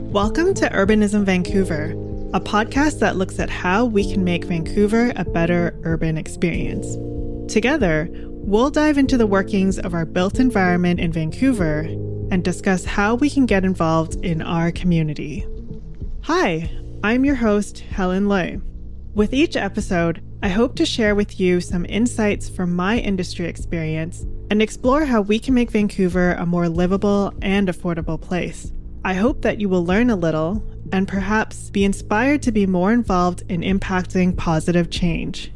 Welcome to Urbanism Vancouver, a podcast that looks at how we can make Vancouver a better urban experience. Together, we'll dive into the workings of our built environment in Vancouver and discuss how we can get involved in our community. Hi, I'm your host, Helen Lui. With each episode, I hope to share with you some insights from my industry experience and explore how we can make Vancouver a more livable and affordable place. I hope that you will learn a little and perhaps be inspired to be more involved in impacting positive change.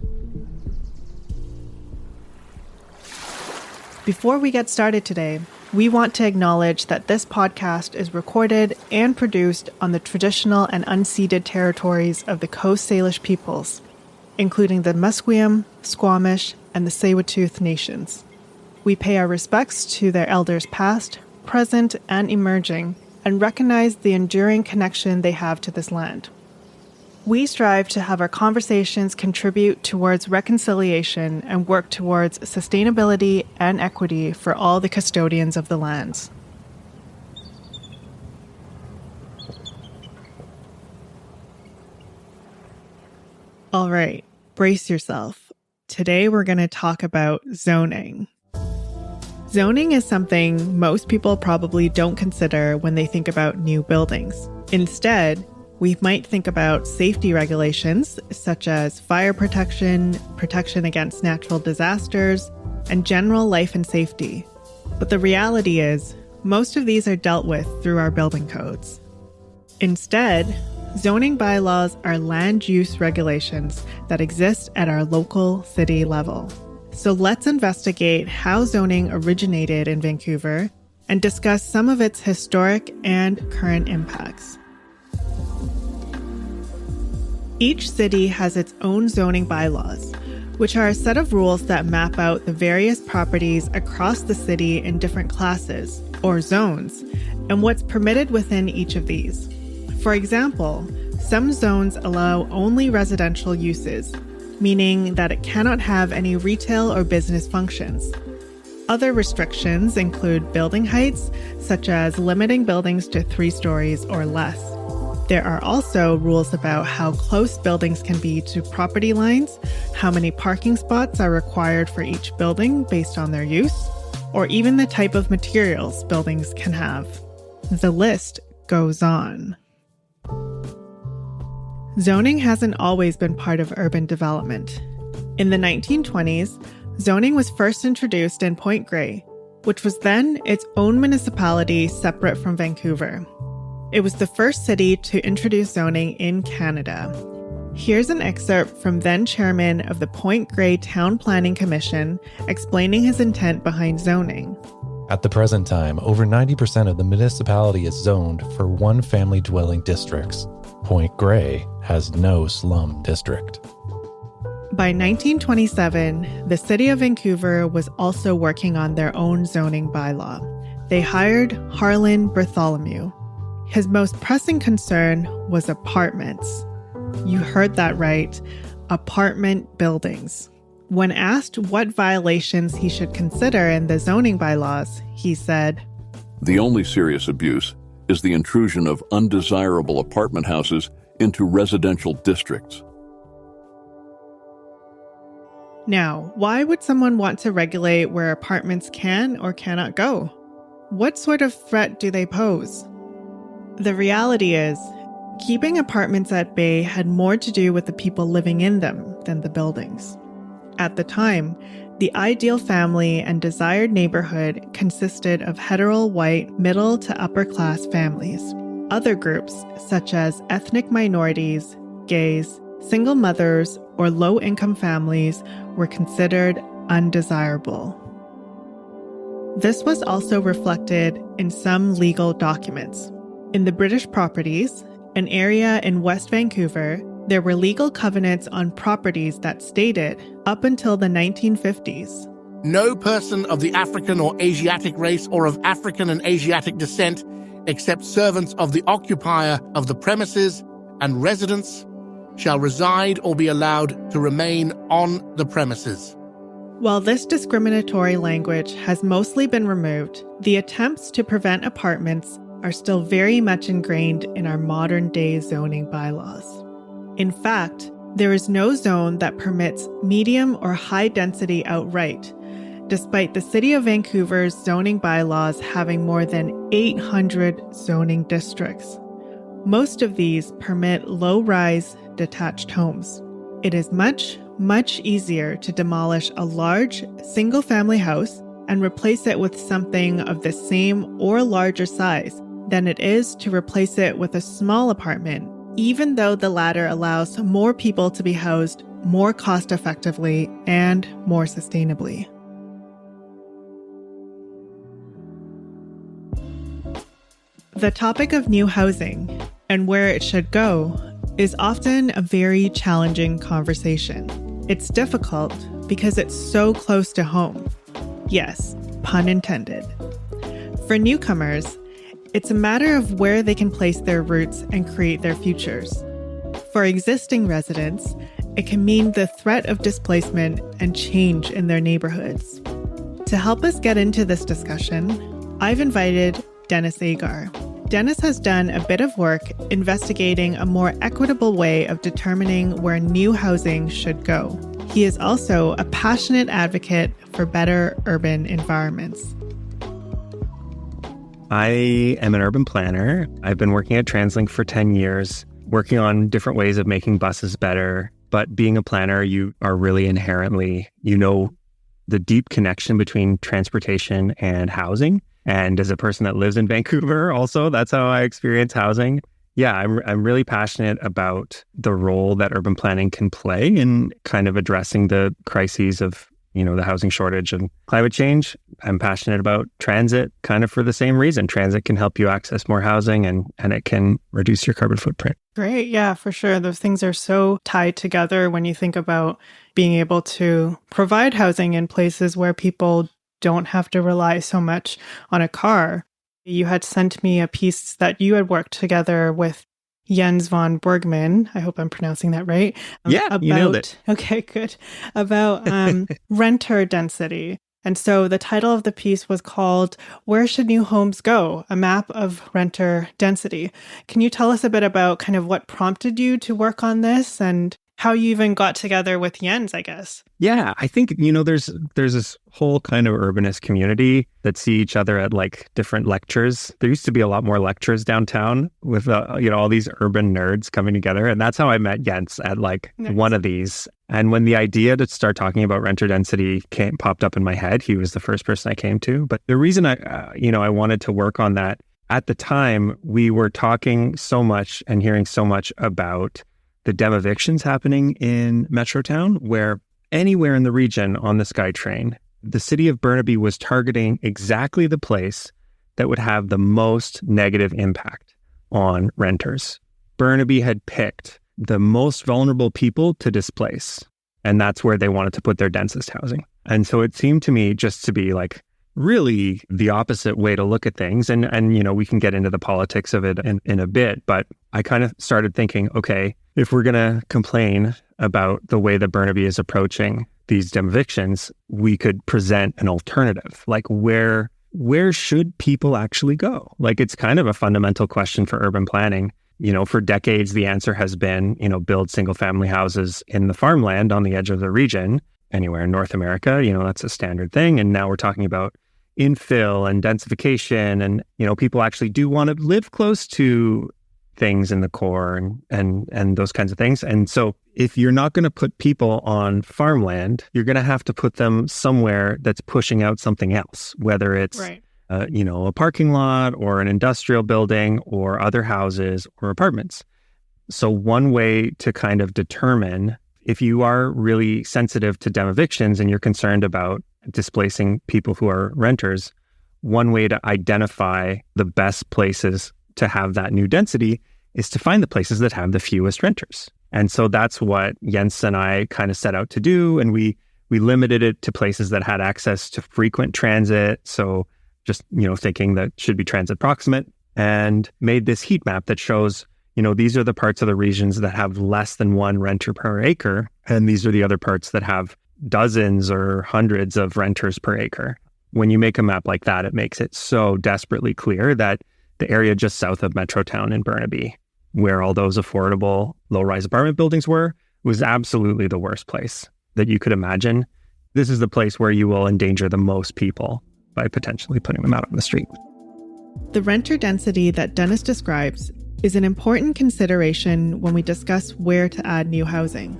Before we get started today, we want to acknowledge that this podcast is recorded and produced on the traditional and unceded territories of the Coast Salish peoples, including the Musqueam, Squamish, and the Tsleil-Waututh nations. We pay our respects to their elders past, present, and emerging, and recognize the enduring connection they have to this land. We strive to have our conversations contribute towards reconciliation and work towards sustainability and equity for all the custodians of the lands. All right, brace yourself. Today we're going to talk about zoning. Zoning is something most people probably don't consider when they think about new buildings. Instead, we might think about safety regulations such as fire protection, protection against natural disasters, and general life and safety. But the reality is, most of these are dealt with through our building codes. Instead, zoning bylaws are land use regulations that exist at our local city level. So let's investigate how zoning originated in Vancouver and discuss some of its historic and current impacts. Each city has its own zoning bylaws, which are a set of rules that map out the various properties across the city in different classes, or zones, and what's permitted within each of these. For example, some zones allow only residential uses, meaning that it cannot have any retail or business functions. Other restrictions include building heights, such as limiting buildings to 3 stories or less. There are also rules about how close buildings can be to property lines, how many parking spots are required for each building based on their use, or even the type of materials buildings can have. The list goes on. Zoning hasn't always been part of urban development. In the 1920s, zoning was first introduced in Point Grey, which was then its own municipality separate from Vancouver. It was the first city to introduce zoning in Canada. Here's an excerpt from then chairman of the Point Grey Town Planning Commission explaining his intent behind zoning. At the present time, over 90% of the municipality is zoned for one-family dwelling districts. Point Grey has no slum district. By 1927, the city of Vancouver was also working on their own zoning bylaw. They hired Harlan Bartholomew. His most pressing concern was apartments. You heard that right, apartment buildings. When asked what violations he should consider in the zoning bylaws, he said, "The only serious abuse is the intrusion of undesirable apartment houses into residential districts." Now, why would someone want to regulate where apartments can or cannot go? What sort of threat do they pose? The reality is, keeping apartments at bay had more to do with the people living in them than the buildings. At the time, the ideal family and desired neighborhood consisted of hetero white middle to upper class families. Other groups, such as ethnic minorities, gays, single mothers, or low-income families, were considered undesirable. This was also reflected in some legal documents. In the British Properties, an area in West Vancouver, there were legal covenants on properties that stated, up until the 1950s, "No person of the African or Asiatic race or of African and Asiatic descent, except servants of the occupier of the premises and residents, shall reside or be allowed to remain on the premises." While this discriminatory language has mostly been removed, the attempts to prevent apartments are still very much ingrained in our modern-day zoning bylaws. In fact, there is no zone that permits medium or high density outright, despite the City of Vancouver's zoning bylaws having more than 800 zoning districts. Most of these permit low-rise detached homes. It is much, much easier to demolish a large single-family house and replace it with something of the same or larger size than it is to replace it with a small apartment, even though the latter allows more people to be housed more cost-effectively and more sustainably. The topic of new housing and where it should go is often a very challenging conversation. It's difficult because it's so close to home. Yes, pun intended. For newcomers, it's a matter of where they can place their roots and create their futures. For existing residents, it can mean the threat of displacement and change in their neighborhoods. To help us get into this discussion, I've invited Denis Agar. Denis has done a bit of work investigating a more equitable way of determining where new housing should go. He is also a passionate advocate for better urban environments. I am an urban planner. I've been working at TransLink for 10 years, working on different ways of making buses better. But being a planner, you are really inherently, you know, the deep connection between transportation and housing. And as a person that lives in Vancouver also, that's how I experience housing. Yeah, I'm really passionate about the role that urban planning can play in kind of addressing the crises of, you know, the housing shortage and climate change. I'm passionate about transit kind of for the same reason. Transit can help you access more housing and it can reduce your carbon footprint. Great. Yeah, for sure. Those things are so tied together when you think about being able to provide housing in places where people don't have to rely so much on a car. You had sent me a piece that you had worked together with Jens von Bergman. I hope I'm pronouncing that right. Yeah, you nailed it. Okay, good. About renter density. And so the title of the piece was called Where Should New Homes Go? A Map of Renter Density. Can you tell us a bit about kind of what prompted you to work on this and how you even got together with Jens, I guess? Yeah, I think, you know, there's this whole kind of urbanist community that see each other at like different lectures. There used to be a lot more lectures downtown with, you know, all these urban nerds coming together. And that's how I met Jens at like one of these. And when the idea to start talking about renter density popped up in my head, he was the first person I came to. But the reason I wanted to work on that, at the time, we were talking so much and hearing so much about the demevictions happening in Metrotown, where anywhere in the region on the SkyTrain, the city of Burnaby was targeting exactly the place that would have the most negative impact on renters. Burnaby had picked the most vulnerable people to displace, and that's where they wanted to put their densest housing. And so it seemed to me just to be like really the opposite way to look at things. And you know, we can get into the politics of it in a bit, but I kind of started thinking, okay, if we're going to complain about the way that Burnaby is approaching these demevictions, we could present an alternative. Like where should people actually go? Like it's kind of a fundamental question for urban planning. You know, for decades, the answer has been, you know, build single family houses in the farmland on the edge of the region, anywhere in North America. You know, that's a standard thing. And now we're talking about infill and densification. And, you know, people actually do want to live close to things in the core and those kinds of things. And so if you're not going to put people on farmland, you're going to have to put them somewhere that's pushing out something else, whether it's, you know, a parking lot or an industrial building or other houses or apartments. So one way to kind of determine if you are really sensitive to demevictions and you're concerned about displacing people who are renters, one way to identify the best places to have that new density is to find the places that have the fewest renters. And so that's what Jens and I kind of set out to do. And we limited it to places that had access to frequent transit. So just, you know, thinking that should be transit proximate, and made this heat map that shows, you know, these are the parts of the regions that have less than one renter per acre. And these are the other parts that have dozens or hundreds of renters per acre. When you make a map like that, it makes it so desperately clear that the area just south of Metrotown in Burnaby, where all those affordable low-rise apartment buildings were, was absolutely the worst place that you could imagine. This is the place where you will endanger the most people by potentially putting them out on the street. The renter density that Denis describes is an important consideration when we discuss where to add new housing.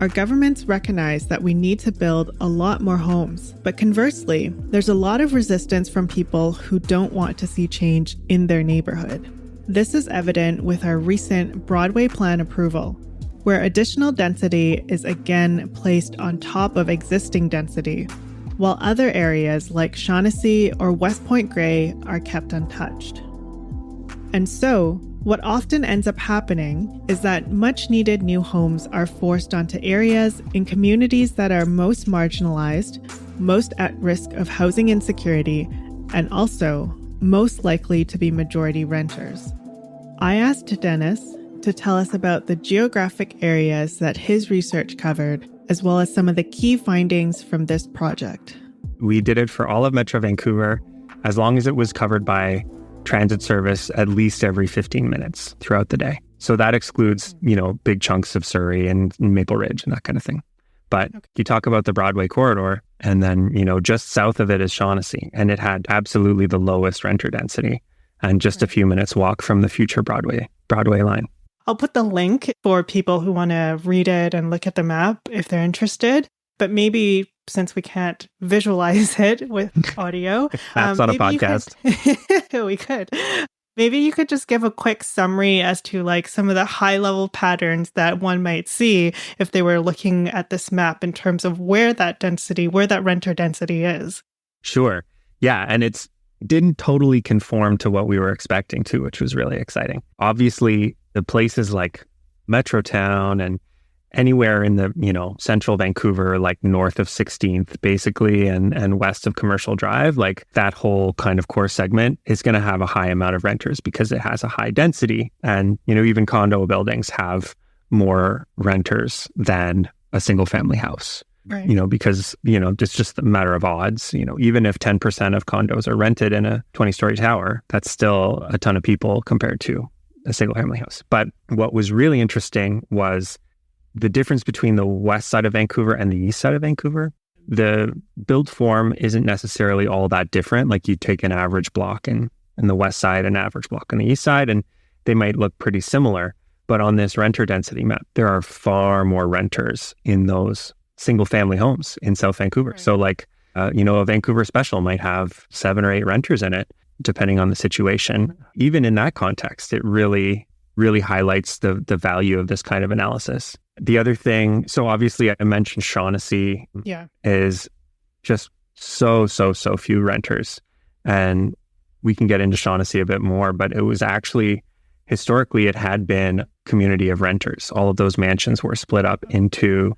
Our governments recognize that we need to build a lot more homes, but conversely, there's a lot of resistance from people who don't want to see change in their neighborhood. This is evident with our recent Broadway plan approval, where additional density is again placed on top of existing density, while other areas like Shaughnessy or West Point Grey are kept untouched. And so, what often ends up happening is that much-needed new homes are forced onto areas in communities that are most marginalized, most at risk of housing insecurity, and also most likely to be majority renters. I asked Denis to tell us about the geographic areas that his research covered, as well as some of the key findings from this project. We did it for all of Metro Vancouver, as long as it was covered by transit service at least every 15 minutes throughout the day. So that excludes, big chunks of Surrey and Maple Ridge and that kind of thing. But you talk about the Broadway corridor, and then, just south of it is Shaughnessy, and it had absolutely the lowest renter density and just a few minutes walk from the future Broadway line. I'll put the link for people who want to read it and look at the map if they're interested. But maybe since we can't visualize it with audio, that's on a podcast. We could. Maybe you could just give a quick summary as to some of the high level patterns that one might see if they were looking at this map in terms of where that renter density is. Sure. Yeah. And it didn't totally conform to what we were expecting to, which was really exciting. Obviously, the places like Metrotown and anywhere in the, central Vancouver, like north of 16th, basically, and west of Commercial Drive, that whole kind of core segment is going to have a high amount of renters because it has a high density. And, even condo buildings have more renters than a single family house, right? Because, it's just a matter of odds. Even if 10% of condos are rented in a 20-story tower, that's still a ton of people compared to a single family house. But what was really interesting was the difference between the west side of Vancouver and the east side of Vancouver. The build form isn't necessarily all that different. You take an average block in the west side, an average block on the east side, and they might look pretty similar. But on this renter density map, there are far more renters in those single family homes in South Vancouver. Right. So a Vancouver special might have 7 or 8 renters in it, depending on the situation. Even in that context, it really, really highlights the value of this kind of analysis. The other thing, so obviously I mentioned Shaughnessy is just so few renters. And we can get into Shaughnessy a bit more, but it was actually, historically, it had been a community of renters. All of those mansions were split up into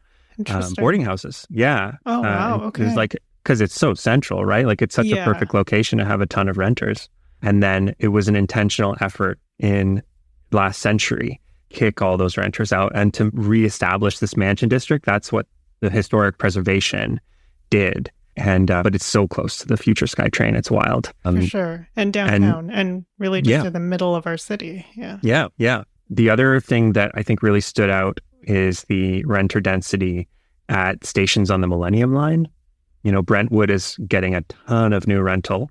boarding houses. Yeah. Oh, wow. Okay. It was because it's so central, right? It's such a perfect location to have a ton of renters. And then it was an intentional effort in last century kick all those renters out and to reestablish this mansion district. That's what the historic preservation did. And but it's so close to the future SkyTrain. It's wild. For sure. And downtown and really just in the middle of our city. Yeah. Yeah. The other thing that I think really stood out is the renter density at stations on the Millennium Line. Brentwood is getting a ton of new rental,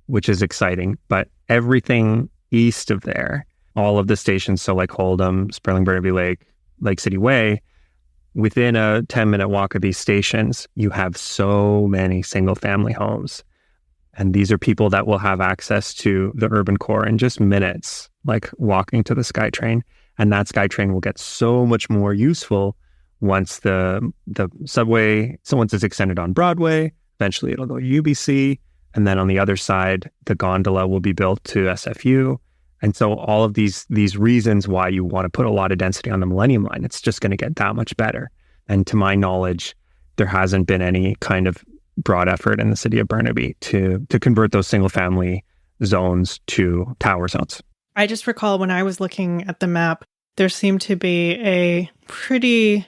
which is exciting. But everything east of there, all of the stations, so Holdham, Sperling Burnaby Lake, Lake City Way, within a 10-minute walk of these stations, you have so many single-family homes. And these are people that will have access to the urban core in just minutes, walking to the SkyTrain. And that SkyTrain will get so much more useful once the subway, so once it's extended on Broadway, eventually it'll go to UBC. And then on the other side, the gondola will be built to SFU. And so all of these reasons why you want to put a lot of density on the Millennium Line, it's just going to get that much better. And to my knowledge, there hasn't been any kind of broad effort in the city of Burnaby to convert those single family zones to tower zones. I just recall when I was looking at the map, there seemed to be a pretty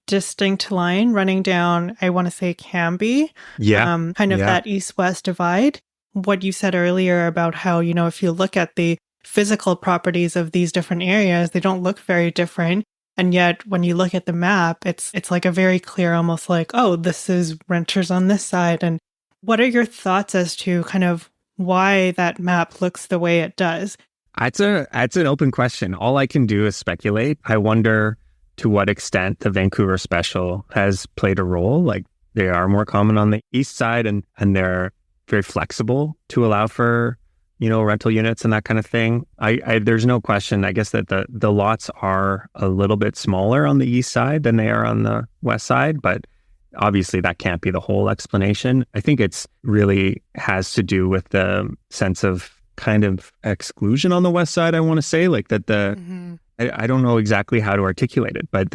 distinct line running down, I want to say Cambie, that east-west divide, what you said earlier about how, if you look at the physical properties of these different areas, they don't look very different. And yet when you look at the map, it's like a very clear, almost like, oh, this is renters on this side. And what are your thoughts as to kind of why that map looks the way it does? It's an open question. All I can do is speculate. I wonder to what extent the Vancouver special has played a role. Like, they are more common on the east side, and they're very flexible to allow for, rental units and that kind of thing. There's no question, I guess, that the lots are a little bit smaller on the east side than they are on the west side, but obviously that can't be the whole explanation. I think it's really has to do with the sense of kind of exclusion on the west side, I want to say, like that I don't know exactly how to articulate it, but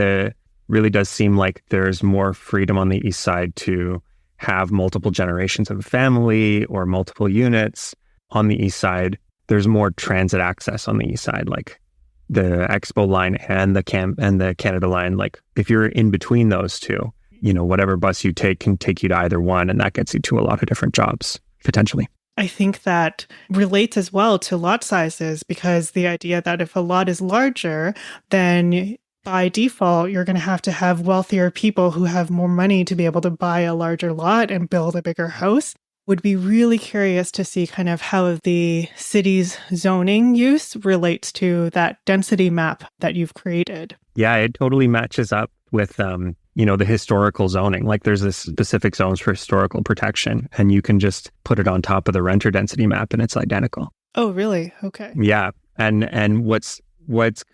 really does seem like there's more freedom on the east side to have multiple generations of a family or multiple units. On the east side, there's more transit access on the east side, like the Expo line and the Canada line. Like, if you're in between those two, whatever bus you take can take you to either one, and that gets you to a lot of different jobs, potentially. I think that relates as well to lot sizes, because the idea that if a lot is larger, then by default, you're going to have wealthier people who have more money to be able to buy a larger lot and build a bigger house. Would be really curious to see kind of how the city's zoning use relates to that density map that you've created. Yeah, it totally matches up with, the historical zoning. Like, there's this specific zones for historical protection, and you can just put it on top of the renter density map and it's identical. Oh, really? Okay. Yeah. And what's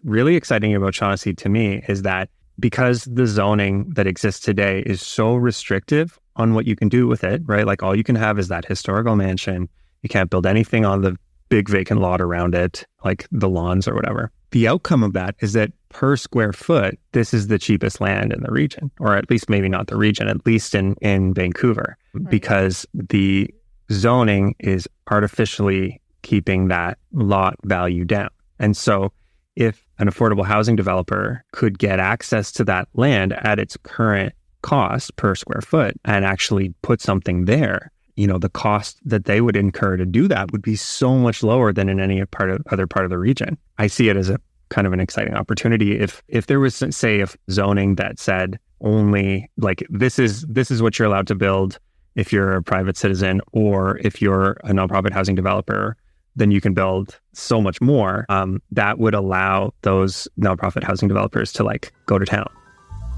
really exciting about Shaughnessy to me is that because the zoning that exists today is so restrictive on what you can do with it, right? Like, all you can have is that historical mansion. You can't build anything on the big vacant lot around it, like the lawns or whatever. The outcome of that is that per square foot, this is the cheapest land in the region, or at least maybe not the region, at least in Vancouver, right? Because the zoning is artificially keeping that lot value down. And so if an affordable housing developer could get access to that land at its current cost per square foot and actually put something there, the cost that they would incur to do that would be so much lower than in any other part of the region. I see it as a kind of an exciting opportunity. If there was, say, a zoning that said only like this is what you're allowed to build if you're a private citizen, or if you're a nonprofit housing developer, then you can build so much more. That would allow those nonprofit housing developers to go to town.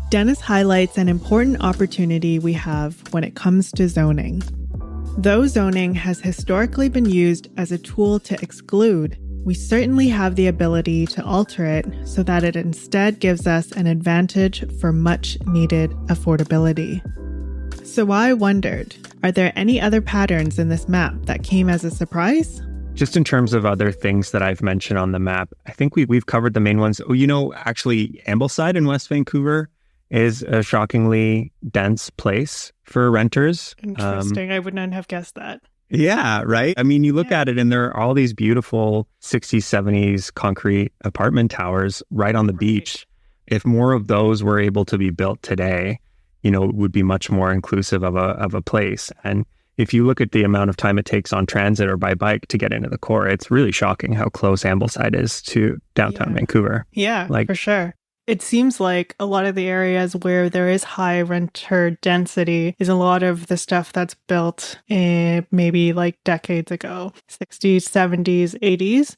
Denis highlights an important opportunity we have when it comes to zoning. Though zoning has historically been used as a tool to exclude, we certainly have the ability to alter it so that it instead gives us an advantage for much needed affordability. So I wondered, are there any other patterns in this map that came as a surprise? Just in terms of other things that I've mentioned on the map, I think we've covered the main ones. Actually, Ambleside in West Vancouver is a shockingly dense place for renters. Interesting. I would not have guessed that. Yeah, right? I mean, you look at it and there are all these beautiful 60s, 70s concrete apartment towers right on the beach. If more of those were able to be built today, it would be much more inclusive of a place. And if you look at the amount of time it takes on transit or by bike to get into the core, it's really shocking how close Ambleside is to downtown Vancouver. Yeah, for sure. It seems like a lot of the areas where there is high renter density is a lot of the stuff that's built in maybe decades ago, 60s, 70s, 80s.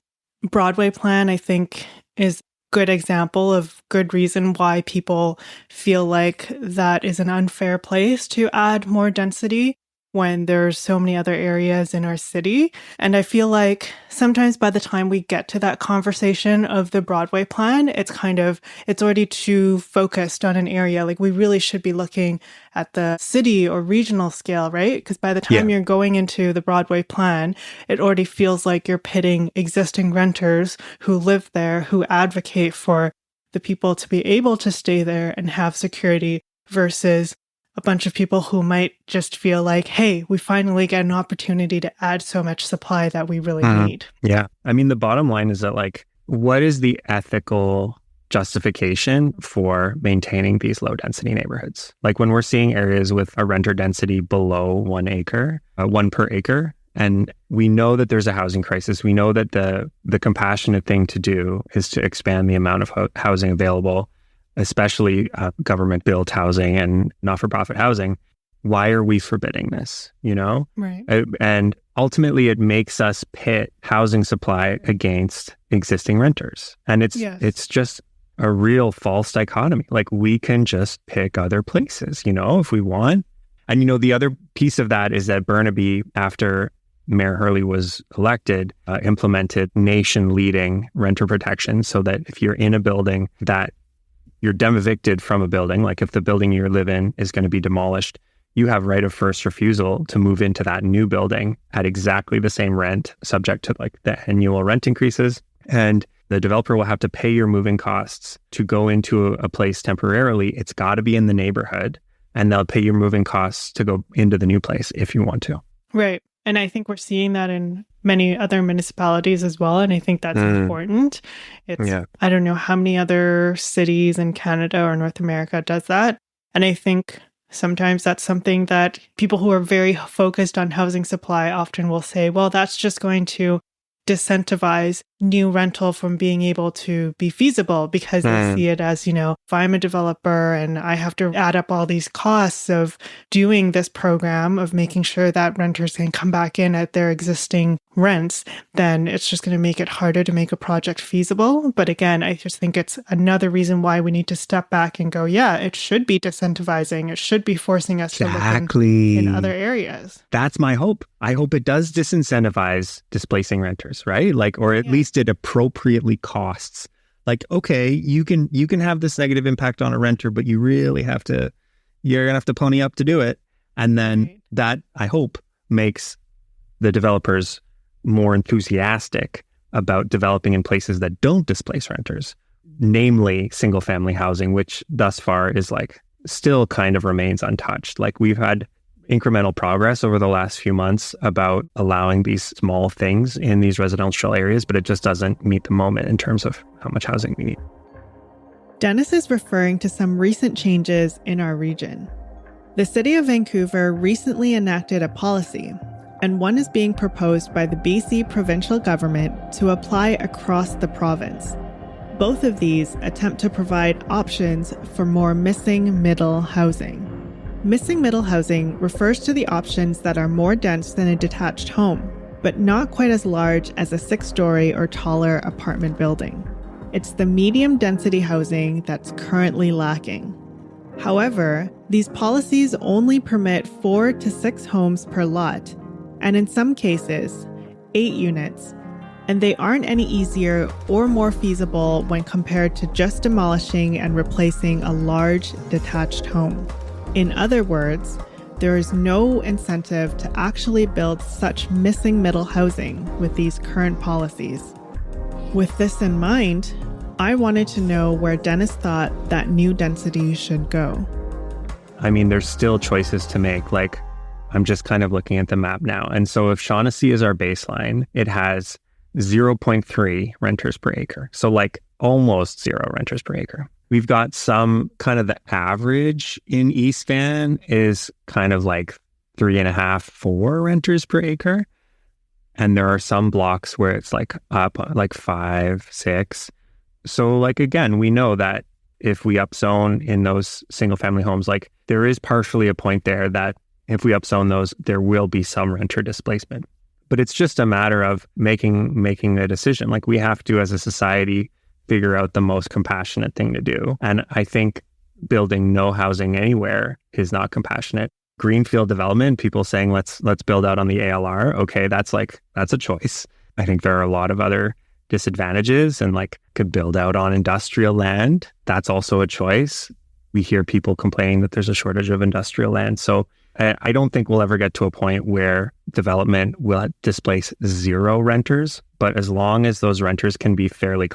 Broadway plan, I think, is a good example of good reason why people feel like that is an unfair place to add more density when there's so many other areas in our city. And I feel like sometimes by the time we get to that conversation of the Broadway plan, it's already too focused on an area. Like, we really should be looking at the city or regional scale, right? Because by the time you're going into the Broadway plan, it already feels like you're pitting existing renters who live there, who advocate for the people to be able to stay there and have security, versus a bunch of people who might just feel like, hey, we finally get an opportunity to add so much supply that we really need. Yeah. I mean, the bottom line is that, what is the ethical justification for maintaining these low density neighborhoods? When we're seeing areas with a renter density below 1 acre, 1 per acre, And we know that there's a housing crisis. We know that the compassionate thing to do is to expand the amount of housing available, especially government-built housing and not-for-profit housing. Why are we forbidding this, Right. And ultimately, it makes us pit housing supply against existing renters. And it's just a real false dichotomy. Like, we can just pick other places, if we want. And, the other piece of that is that Burnaby, after Mayor Hurley was elected, implemented nation-leading renter protection so that if you're in a building that you're evicted from a building, like if the building you live in is going to be demolished, you have right of first refusal to move into that new building at exactly the same rent, subject to like the annual rent increases. And the developer will have to pay your moving costs to go into a place temporarily. It's got to be in the neighborhood, and they'll pay your moving costs to go into the new place if you want to. Right. And I think we're seeing that in many other municipalities as well. And I think that's important. I don't know how many other cities in Canada or North America does that. And I think sometimes that's something that people who are very focused on housing supply often will say, well, that's just going to disincentivize new rental from being able to be feasible, because they see it as, if I'm a developer and I have to add up all these costs of doing this program of making sure that renters can come back in at their existing rents, then it's just going to make it harder to make a project feasible. But again, I just think it's another reason why we need to step back and go, yeah, it should be disincentivizing. It should be forcing us to look in other areas. That's my hope. I hope it does disincentivize displacing renters, right? Or at least it appropriately costs. Like, okay, you can have this negative impact on a renter, but you're going to have to pony up to do it. And then that, I hope, makes the developers more enthusiastic about developing in places that don't displace renters, namely single family housing, which thus far is still kind of remains untouched. We've had incremental progress over the last few months about allowing these small things in these residential areas, but it just doesn't meet the moment in terms of how much housing we need. Dennis is referring to some recent changes in our region. The city of Vancouver recently enacted a policy, and one is being proposed by the BC provincial government to apply across the province. Both of these attempt to provide options for more missing middle housing. Missing middle housing refers to the options that are more dense than a detached home, but not quite as large as a 6-story or taller apartment building. It's the medium density housing that's currently lacking. However, these policies only permit 4 to 6 homes per lot, and in some cases, 8 units, and they aren't any easier or more feasible when compared to just demolishing and replacing a large detached home. In other words, there is no incentive to actually build such missing middle housing with these current policies. With this in mind, I wanted to know where Dennis thought that new density should go. I mean, there's still choices to make. I'm just kind of looking at the map now. And so if Shaughnessy is our baseline, it has 0.3 renters per acre. So almost 0 renters per acre. We've got some kind of the average in East Van is kind of 3.5, 4 renters per acre. And there are some blocks where it's up 5, 6. So again, we know that if we upzone in those single family homes, there is partially a point there that if we upzone those, there will be some renter displacement. But it's just a matter of making a decision. We have to, as a society, figure out the most compassionate thing to do. And I think building no housing anywhere is not compassionate. Greenfield development, people saying let's build out on the ALR. Okay, that's a choice. I think there are a lot of other disadvantages, and could build out on industrial land. That's also a choice. We hear people complaining that there's a shortage of industrial land. So I don't think we'll ever get to a point where development will displace 0 renters. But as long as those renters can be fairly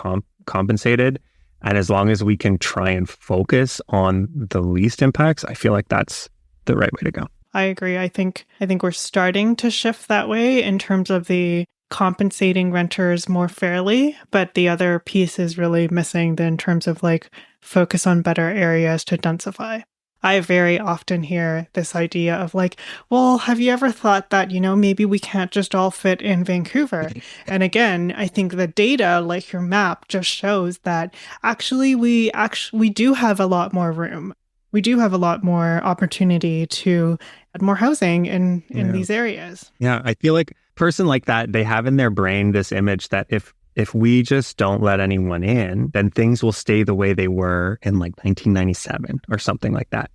compensated, and as long as we can try and focus on the least impacts, I feel like that's the right way to go. I agree. I think we're starting to shift that way in terms of the compensating renters more fairly, but the other piece is really missing in terms of focus on better areas to densify. I very often hear this idea of like, well, have you ever thought that, maybe we can't just all fit in Vancouver? And again, I think the data, like your map, just shows that we do have a lot more room. We do have a lot more opportunity to add more housing in these areas. Yeah, I feel like a person like that, they have in their brain this image that if we just don't let anyone in, then things will stay the way they were in like 1997 or something like that.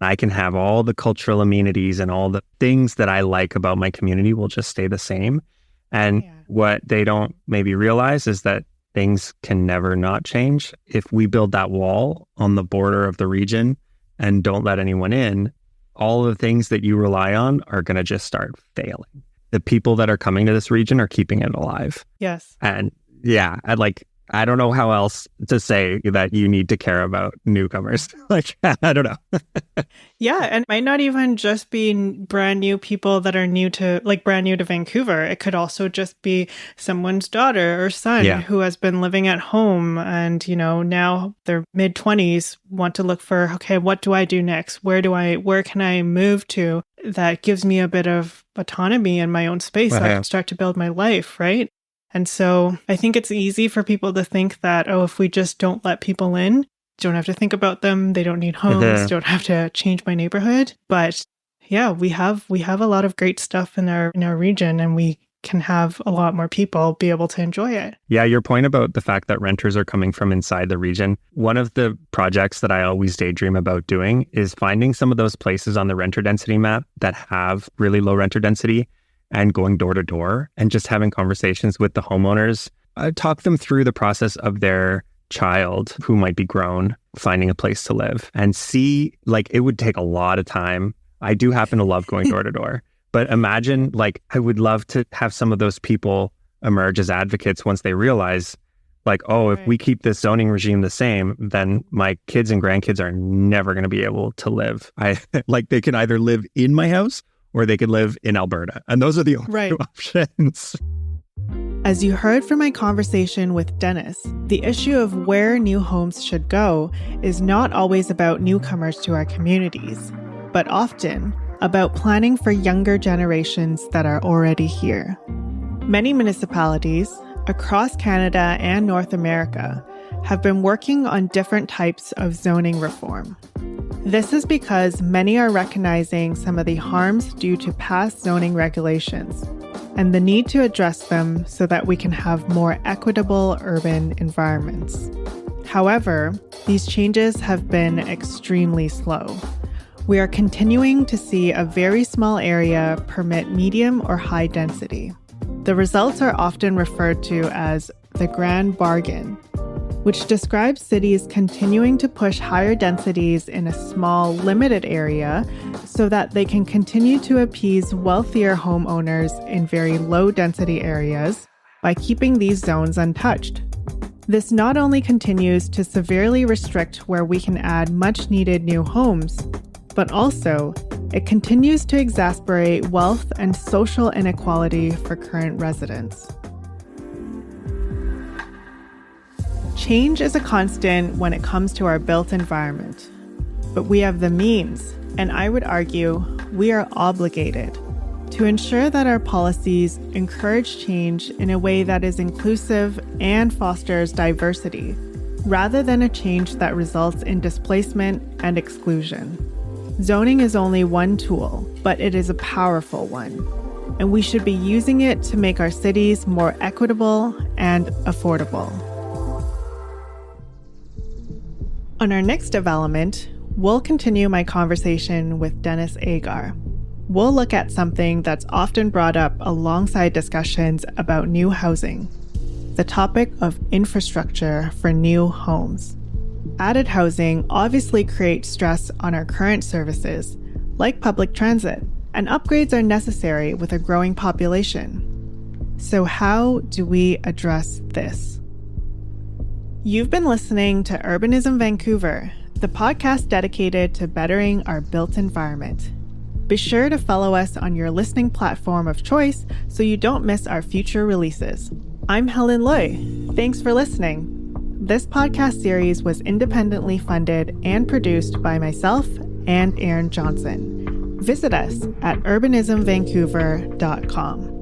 I can have all the cultural amenities and all the things that I like about my community will just stay the same. And what they don't maybe realize is that things can never not change. If we build that wall on the border of the region and don't let anyone in, all the things that you rely on are going to just start failing. The people that are coming to this region are keeping it alive. Yes. And yeah, I don't know how else to say that you need to care about newcomers. Like, I don't know. Yeah. And it might not even just be brand new people that are brand new to Vancouver. It could also just be someone's daughter or son who has been living at home and, now they're mid-20s, want to look for, okay, what do I do next? Where can I move to that gives me a bit of autonomy in my own space so I can start to build my life, right? And so I think it's easy for people to think that, if we just don't let people in, don't have to think about them, they don't need homes, don't have to change my neighborhood. But yeah, we have a lot of great stuff in our region, and we can have a lot more people be able to enjoy it. Yeah, your point about the fact that renters are coming from inside the region. One of the projects that I always daydream about doing is finding some of those places on the renter density map that have really low renter density and going door to door and just having conversations with the homeowners. I talk them through the process of their child who might be grown, finding a place to live and see, like, it would take a lot of time. I do happen to love going door to door, but imagine, like, I would love to have some of those people emerge as advocates once they realize, like, if we keep this zoning regime the same, then my kids and grandkids are never going to be able to live. They can either live in my house or they could live in Alberta. And those are the only two options. As you heard from my conversation with Denis, the issue of where new homes should go is not always about newcomers to our communities, but often about planning for younger generations that are already here. Many municipalities across Canada and North America have been working on different types of zoning reform. This is because many are recognizing some of the harms due to past zoning regulations and the need to address them so that we can have more equitable urban environments. However, these changes have been extremely slow. We are continuing to see a very small area permit medium or high density. The results are often referred to as the grand bargain, which describes cities continuing to push higher densities in a small, limited area so that they can continue to appease wealthier homeowners in very low-density areas by keeping these zones untouched. This not only continues to severely restrict where we can add much-needed new homes, but also it continues to exacerbate wealth and social inequality for current residents. Change is a constant when it comes to our built environment, but we have the means, and I would argue we are obligated to ensure that our policies encourage change in a way that is inclusive and fosters diversity, rather than a change that results in displacement and exclusion. Zoning is only one tool, but it is a powerful one, and we should be using it to make our cities more equitable and affordable. On our next development, we'll continue my conversation with Denis Agar. We'll look at something that's often brought up alongside discussions about new housing, the topic of infrastructure for new homes. Added housing obviously creates stress on our current services, like public transit, and upgrades are necessary with a growing population. So how do we address this? You've been listening to Urbanism Vancouver, the podcast dedicated to bettering our built environment. Be sure to follow us on your listening platform of choice so you don't miss our future releases. I'm Helen Lui. Thanks for listening. This podcast series was independently funded and produced by myself and Aaron Johnson. Visit us at urbanismvancouver.com.